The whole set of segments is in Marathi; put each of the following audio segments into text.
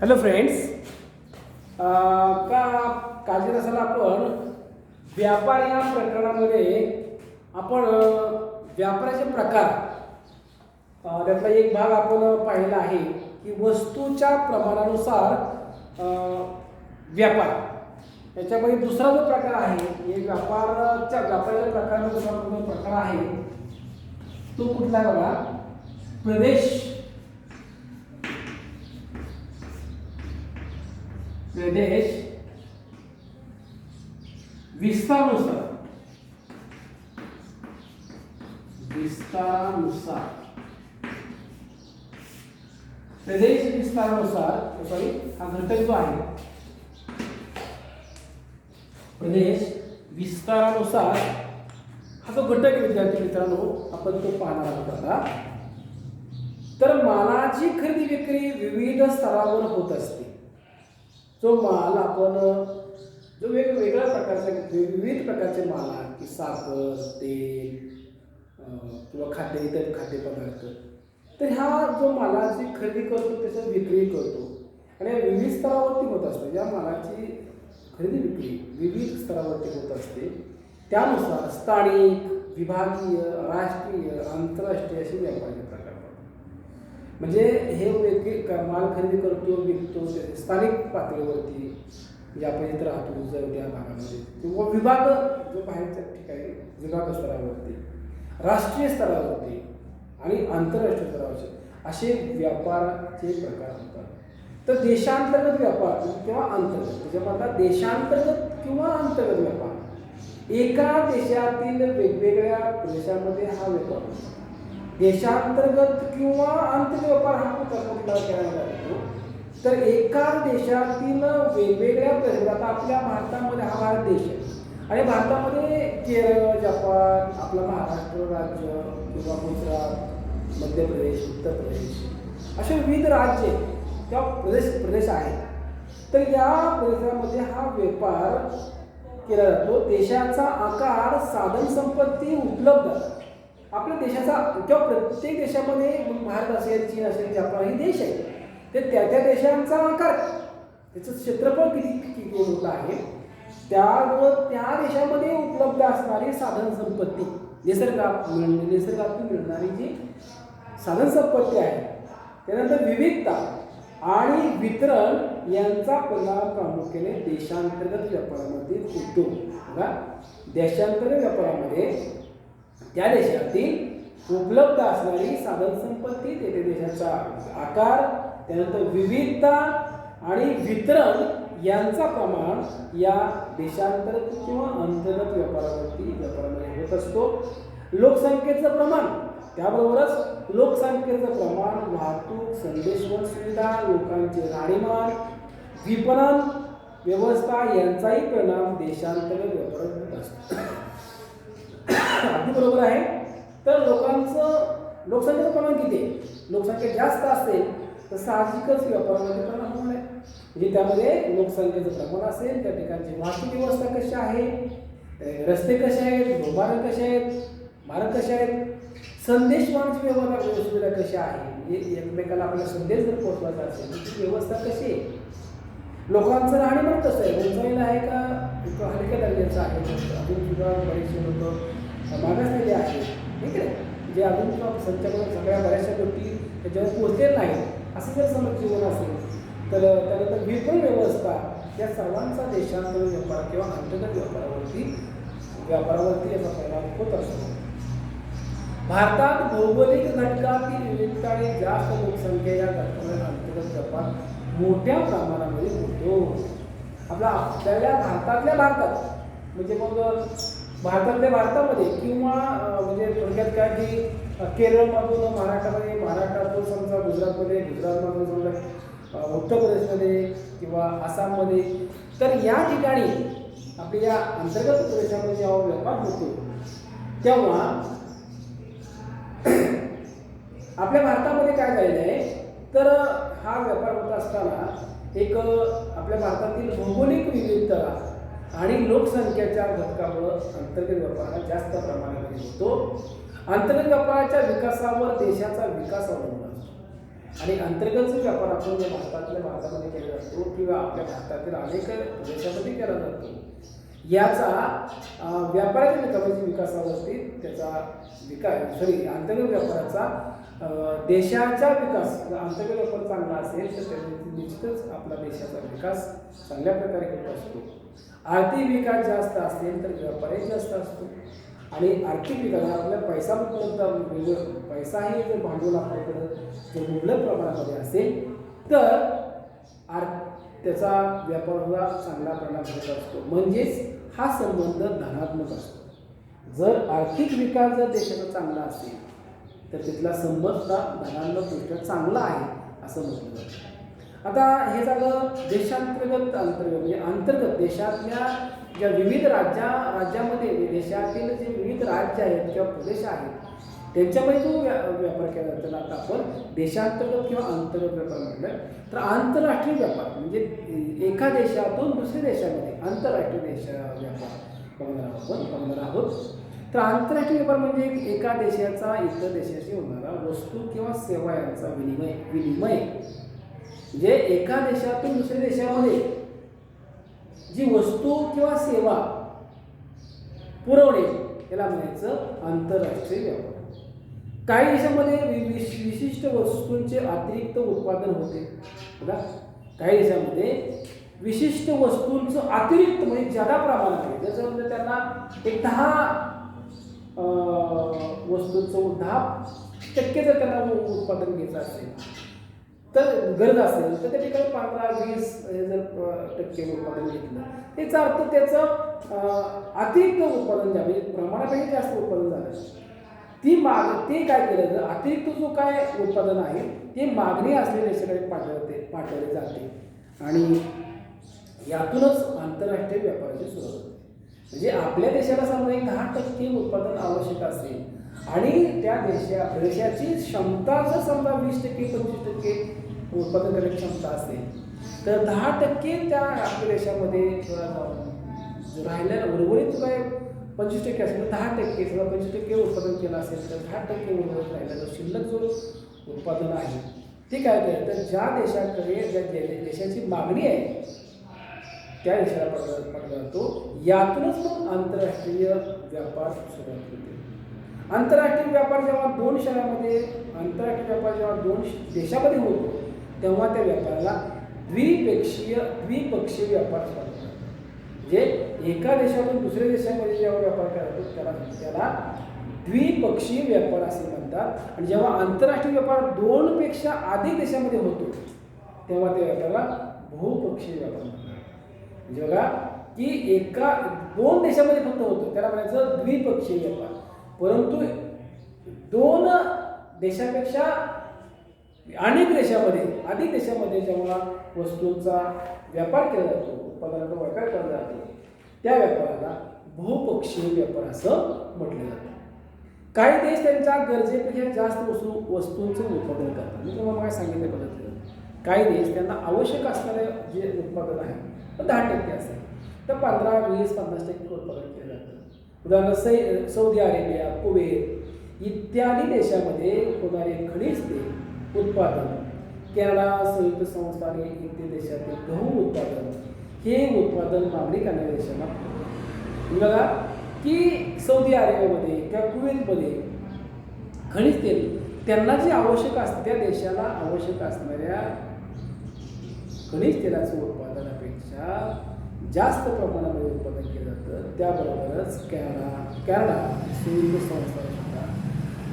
हॅलो फ्रेंड्स, का काळजी नसायला आपण व्यापार या प्रकरणामध्ये आपण व्यापाराचे प्रकार त्यातला एक भाग आपण पाहिला आहे की वस्तूच्या प्रमाणानुसार व्यापार. याच्यामध्ये दुसरा जो प्रकार आहे एक व्यापाराच्या प्रकाराचा दुसरा प्रकार आहे तो कुठला बघा, प्रदेश विस्तारानुसार प्रदेश विस्तारानुसार सॉरी हा घटक जो आहे प्रदेश विस्तारानुसार हा जो घटक विद्यार्थी मित्रांनो आपण तो पाहणार आहोत आता. तर मालाची खरेदी विक्री विविध स्तरावर होत असते. जो माल आपण जो वेगवेगळ्या प्रकारचे विविध प्रकारचे माल आहेत की साखर, तेल किंवा इतर खाद्यपदार्थ, तर हा जो मालाची खरेदी करतो त्याची विक्री करतो आणि विविध स्तरावरती होत असते. या मालाची खरेदी विक्री विविध स्तरावरती होत असते. त्यानुसार स्थानिक, विभागीय, राष्ट्रीय, आंतरराष्ट्रीय असे व्यापाराचे प्रकार पडतात. म्हणजे हे माल खरेदी करतो, विकतो स्थानिक पातळीवरती, म्हणजे आपण इथं राहतो जर त्या भागामध्ये, किंवा विभाग जो बाहेरच्या ठिकाणी विभाग स्तरावरती, राष्ट्रीय स्तरावरती आणि आंतरराष्ट्रीय स्तरावरचे असे व्यापाराचे प्रकार होतात. तर देशांतर्गत व्यापार किंवा अंतर्गत, त्याच्यामध्ये देशांतर्गत किंवा अंतर्गत व्यापार, एका देशातील वेगवेगळ्या प्रदेशामध्ये हा व्यापार होतो. देशांतर्गत किंवा अंतर्गत व्यापार हा कुठला केला जातो, तर एका देशातील वेगवेगळ्या प्रदेशात, आता आपल्या भारतामध्ये हा भारत देश आहे आणि भारतामध्ये केरळ, जपान, आपला महाराष्ट्र राज्य किंवा गुजरात, मध्य प्रदेश, उत्तर प्रदेश असे विविध राज्य किंवा प्रदेश आहेत. तर या प्रदेशामध्ये हा व्यापार केला जातो. देशाचा आकार, साधन संपत्ती, उपलब्ध आपल्या देशाचा किंवा प्रत्येक देशामध्ये, भारत असेल, चीन असेल, जपान हे देश आहे, ते त्या देशांचा आकार, त्याचं क्षेत्रफळ किती मोठं आहे, त्यामुळं त्या देशामध्ये उपलब्ध असणारी साधन संपत्ती, निसर्गातून मिळणारी जी साधन संपत्ती आहे, त्यानंतर विविधता आणि वितरण यांचा परिणाम प्रामुख्याने देशांतर्गत व्यापारामध्ये होतो. बघा, देशांतर्गत व्यापारामध्ये त्या देशातील उपलब्ध असणारी साधन संपत्ती, तेथे देशाचा आकार, त्यानंतर विविधता आणि वितरण यांचा प्रमाण या देशांतर्गत किंवा अंतर्गत व्यापारामध्ये होत असतो. लोकसंख्येचं प्रमाण, त्याबरोबरच लोकसंख्येचं प्रमाण, वाहतूक, संदेशवहन सुविधा, लोकांचे राहणीमान, विपणन व्यवस्था यांचाही परिणाम देशांतर्गत व्यापारात होत असतो. अगदी बरोबर आहे. तर लोकसंख्येचं प्रमाण किती आहे, लोकसंख्या जास्त असेल तर साहजिकच व्यापारामध्ये परिणाम होणार आहे. म्हणजे त्यामध्ये लोकसंख्येचं प्रमाण असेल, त्या ठिकाणची वाहतूक व्यवस्था कशी आहे, रस्ते कसे आहेत, डोंबारण कसे आहेत, मार्ग कसे आहेत, संदेशवहनाची सुविधा कशी आहे, म्हणजे एकमेकाला आपल्याला संदेश जर पोहोचवायचा असेल ती व्यवस्था कशी आहे, लोकांचं राहणीमान कसं आहे, उंचाईला आहे का हलक्या दर्जाचं आहे, अजून सुद्धा बरेचसे लोक मागासलेले आहेत, ठीक आहे, जे अजून संचालन सगळ्या बऱ्याचशा गोष्टी त्याच्यावर पोहोचलेल्या नाहीत, असं जर समज जीवन असेल तर त्यानंतर विपणन व्यवस्था, या सर्वांचा देशांतर्गत व्यापार किंवा अंतर्गत व्यापारावरती याचा परिणाम होत असतो. भारतात भौगोलिक घटकातील विविधतेने जास्त लोकसंख्या या घटकामुळे अंतर्गत व्यापार मोठ्या प्रमाणामध्ये होतो. आपल्याला भारतात म्हणजे मग भारतामध्ये किंवा म्हणजे थोडक्यात काय की केरळमधून महाराष्ट्रामध्ये, महाराष्ट्रातून समजा गुजरातमधून समजा उत्तर प्रदेशमध्ये किंवा आसाममध्ये, तर या ठिकाणी आपल्या या अंतर्गत प्रदेशामध्ये जेव्हा व्यापार होतो तेव्हा आपल्या भारतामध्ये काय झालेलं आहे, तर हा व्यापार होत असताना एक आपल्या भारतातील भौगोलिक विविधता आणि लोकसंख्येच्या घटकामुळे अंतर्गत व्यापार हा जास्त प्रमाणामध्ये होतो. अंतर्गत व्यापाराच्या विकासावर देशाचा विकास अवलंबून असतो. आणि अंतर्गत जो व्यापार आपण जे भारतामध्ये केला जातो किंवा आपल्या भारतातील अनेक देशामध्ये केला जातो, याचा व्यापाराच्या विकासावरती त्याचा अंतर्गत व्यापाराचा देशाचा विकास, अंतर्गत व्यापार चांगला असेल तर त्याने निश्चितच आपला देशाचा विकास चांगल्या प्रकारे होत असतो. आर्थिक विकास जास्त असेल तर व्यापारही जास्त असतो. आणि आर्थिक विकास आपल्याला पैसा उपलब्ध, पैसाही जर भांडवल आपल्याकडं जर मुबलक प्रमाणामध्ये असेल तर त्याचा व्यापाराला चांगला परिणाम होत असतो. म्हणजेच हा संबंध धनात्मक असतो. जर आर्थिक विकास जर देशाचा चांगला असेल तर तिथला संबंध धनात्मकदृष्ट्या चांगला आहे असं म्हटलं जातं. आता हे झालं देशांतर्गत. म्हणजे अंतर्गत देशातल्या ज्या विविध राज्यामध्ये देशातील जे विविध राज्य आहेत किंवा प्रदेश आहेत त्यांच्यामध्ये जो व्यापार केला जातो त्याला आता आपण देशांतर्गत किंवा अंतर्गत व्यापार म्हटलं. तर आंतरराष्ट्रीय व्यापार म्हणजे एका देशातून दुसऱ्या देशामध्ये आंतरराष्ट्रीय व्यापार बघणार आहोत. तर आंतरराष्ट्रीय व्यापार म्हणजे एका देशाचा इतर देशाशी होणारा वस्तू किंवा सेवा यांचा विनिमय म्हणजे एका देशातून दुसऱ्या देशामध्ये जी वस्तू किंवा सेवा पुरवणे याला म्हणायचं आंतरराष्ट्रीय व्यापार. काही देशामध्ये विशिष्ट वस्तूंचे अतिरिक्त उत्पादन होते बघा. काही देशामध्ये विशिष्ट वस्तूंचं अतिरिक्त म्हणजे जादा प्रमाणामध्ये जसं म्हणजे त्यांना एक 10 वस्तूंचं 10% जर त्यांना उत्पादन घ्यायचं असेल तर गरज असेल तर त्या ठिकाणी 15-20 जर टक्के उत्पादन घेतलं त्याचा अर्थ त्याचं अतिरिक्त उत्पादन झालं म्हणजे प्रमाणापेक्षा जास्त उत्पादन झालं. ते काय केलं तर अतिरिक्त जो काय उत्पादन आहे ते मागणी असलेल्या देशाकडे पाठवले जाते आणि यातूनच आंतरराष्ट्रीय व्यापाराची सुरुवात होते. म्हणजे आपल्या देशाला समजा एक 10% उत्पादन आवश्यक असेल आणि त्या देशाची क्षमता जर समजा 20%-25% उत्पादन करण्याची क्षमता असेल तर 10% त्या आपल्या देशामध्ये राहिलेला उर्वरित जो काय 25% असेल तर 10% किंवा 25% उत्पादन केलं असेल तर 10% उर्वरित राहिलेलं शिल्लक जो उत्पादन आहे ते काय केलं तर ज्या देशाकडे ज्या देशाची मागणी आहे त्या देशाला पकडला जातो. यातूनच मग आंतरराष्ट्रीय व्यापार सुरुवात होते. आंतरराष्ट्रीय व्यापार जेव्हा दोन देशामध्ये होतो तेव्हा त्या व्यापाराला द्विपक्षीय व्यापार म्हणतात. म्हणजे एका देशातून दुसऱ्या देशामध्ये जेव्हा व्यापार करतो त्याला द्विपक्षीय व्यापार असे म्हणतात. आणि जेव्हा आंतरराष्ट्रीय व्यापार 2पेक्षा अधिक देशामध्ये होतो तेव्हा त्या व्यापाराला बहुपक्षीय व्यापार म्हणतात. म्हणजे बघा की 2 देशामध्ये फक्त होतो त्याला म्हणायचं द्विपक्षीय व्यापार. परंतु 2 देशापेक्षा अधिक देशामध्ये जेव्हा वस्तूंचा व्यापार केला जातो, उत्पादनाचा व्यापार केला जातो त्या व्यापाराला बहुपक्षीय व्यापार असं म्हटलं जातं. काही देश त्यांच्या गरजेपेक्षा जास्त वस्तूंचं उत्पादन करतात. मी तुम्हाला काय सांगितलं पद्धतीनं काही देश त्यांना आवश्यक असणारे जे उत्पादन आहे तर 10% असेल तर 15-20-50% उत्पादन केलं जातं. उदाहरणार्थ सौदी अरेबिया, कुवेत इत्यादी देशामध्ये होणारे खनिज तेल उत्पादन, कॅनडा, संयुक्त संस्थाने इत्यादी देशातील गहू उत्पादन हे उत्पादन मागणी करणाऱ्या देशांना बघा की सौदी अरेबियामध्ये किंवा कुवेतमध्ये खनिज तेल त्यांना जे आवश्यक असतं त्या देशाला आवश्यक असणाऱ्या खनिज तेलाचं उत्पादनापेक्षा जास्त प्रमाणामध्ये उत्पादन केलं जातं. त्याबरोबरच कॅनडा संयुक्त संस्था सुद्धा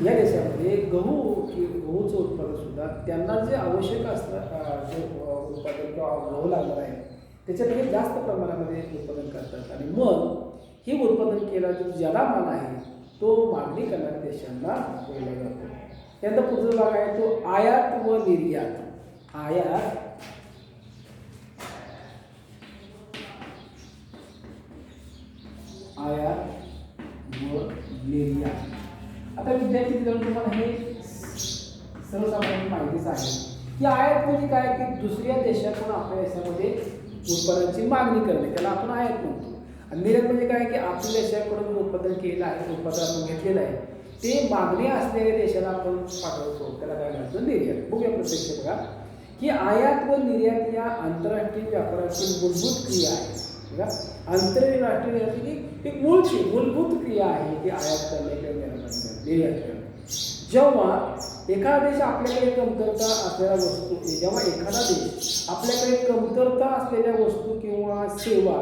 या देशामध्ये गहूचं उत्पादन सुद्धा त्यांना जे आवश्यक असतं जे उत्पादन किंवा गहू लागणार आहे त्याच्यापेक्षा जास्त प्रमाणामध्ये उत्पादन करतात. आणि मग हे उत्पादन केला जो ज्याला माल आहे तो मागणी करणाऱ्या देशांना बोलला जातो. त्यानंतर पुढचा भाग आहे तो आयात व निर्यात. आयात व निर्यात. आता विद्यार्थी मित्रांनो तुम्हाला हे सर्वसामान्य माहितीच आहे की आयात म्हणजे काय की दुसऱ्या देशातून आपल्या देशामध्ये उत्पादनाची मागणी करणे त्याला आपण आयात म्हणतो. आणि निर्यात म्हणजे काय की आपल्या देशाकडून उत्पादन केलं आहे उत्पादन आपण घेतलेलं आहे ते मागणी असलेल्या देशाला आपण पाठवतो, त्याला काय म्हणतो निर्यात. बघूया प्रत्यक्ष बघा की आयात व निर्यात या आंतरराष्ट्रीय व्यापाराची मूलभूत क्रिया आहे. बघा आंतरराष्ट्रीय व्यापाराची एक मूलभूत क्रिया आहे ती आयात करणे किंवा निर्यात करणे. जेव्हा एखादा देश आपल्याकडे कमतरता असलेल्या वस्तू जेव्हा एखादा देश आपल्याकडे कमतरता असलेल्या वस्तू किंवा सेवा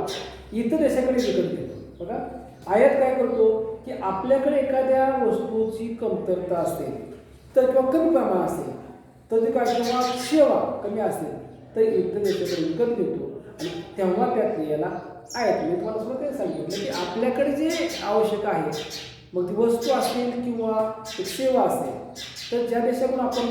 इतर देशाकडे विकत घेतो. बघा आयात काय करतो की आपल्याकडे एखाद्या वस्तूची कमतरता असेल तर किंवा कमी प्रमाण असेल तर ते काय किंवा सेवा कमी असेल तर इतर देशाकडे विकत घेतो आणि तेव्हा त्या क्रियेला आयात. मी तुम्हाला सुद्धा ते सांगितलं की आपल्याकडे जे आवश्यक आहे मग ती वस्तू असेल किंवा एक सेवा असेल तर ज्या देशाकडून आपण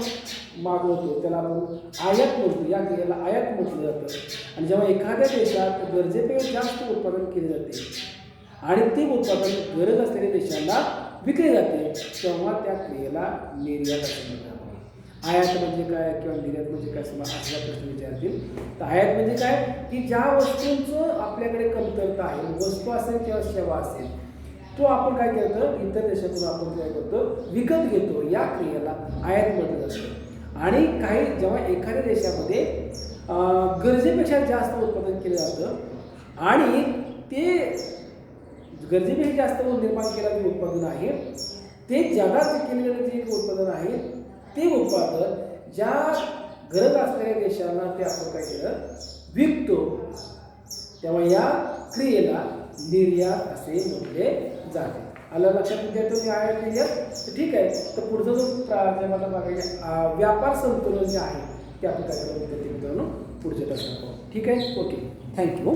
मागवतो त्याला आपण आयात म्हणतो, या क्रियेला आयात म्हटलं जातं. आणि जेव्हा एखाद्या देशात गरजेपेक्षा जास्त उत्पादन केले जाते आणि ते उत्पादन गरज असलेल्या देशांना विकले जाते तेव्हा त्या क्रियेला निर्यात असं म्हणतात. आयात म्हणजे काय किंवा निर्यात म्हणजे काय असला प्रश्न विचारतील तर आयात म्हणजे काय की ज्या वस्तूंचं आपल्याकडे कमतरता आहे, वस्तू असेल किंवा सेवा असेल, तो आपण काय करतो इतर देशातून आपण काय करतो विकत घेतो, या क्रियेला आयात म्हटलं जातं. आणि काही जेव्हा एखाद्या देशामध्ये गरजेपेक्षा जास्त उत्पादन केलं जातं आणि ते गरजेपेक्षा जास्त निर्माण केलेलं जे उत्पादन आहे ते जगात केलेलं जे उत्पादन आहे ते उत्पादन ज्या गरज असलेल्या देशांना ते आपण काय केलं विकतो, तेव्हा या क्रियेला निर्यात असे म्हटले जाते. आलं लक्षात विद्यार्थी आयात निर्यात. तर ठीक आहे, तर पुढचा जो मला बघायचा व्यापार संतुलन जे आहे ते आपण काय करू विद्यार्थी मित्रांनो पुढच्या प्रश्नात पाहू. ठीक आहे, ओके, थँक्यू.